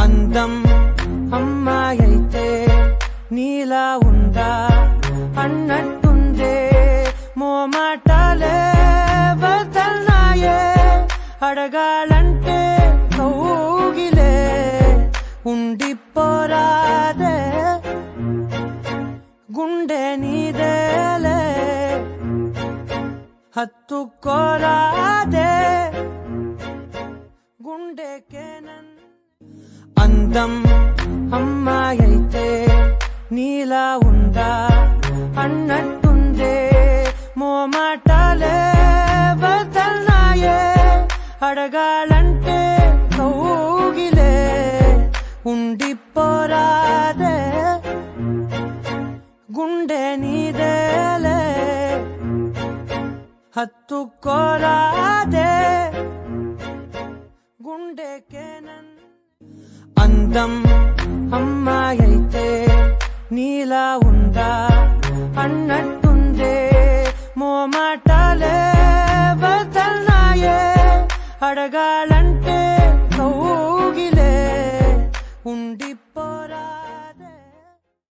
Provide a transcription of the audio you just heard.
అందం అమ్మాయైతే నీలా ఉందా అన్నట్టుందే మోమాటాలే వదల్నాయే అడగాలంటే కౌగిలే ఉండిపోరాదే గుండె నీదేలే హత్తుకోరాదే గుండెకేనన్ అందం అమ్మాయైతే నీలా ఉందా అన్నట్టుందే మోమాటాలే వదల్నాయే అడగాలంటే కౌగిలే ఉండిపోరాదే గుండె నీదేలే హత్తుకోరాదే గుండెకేనన్ అందం అమ్మాయైతే నీలా ఉందా అన్నట్టుందే మోమాటాలే వదల్నాయే అడగాలంటే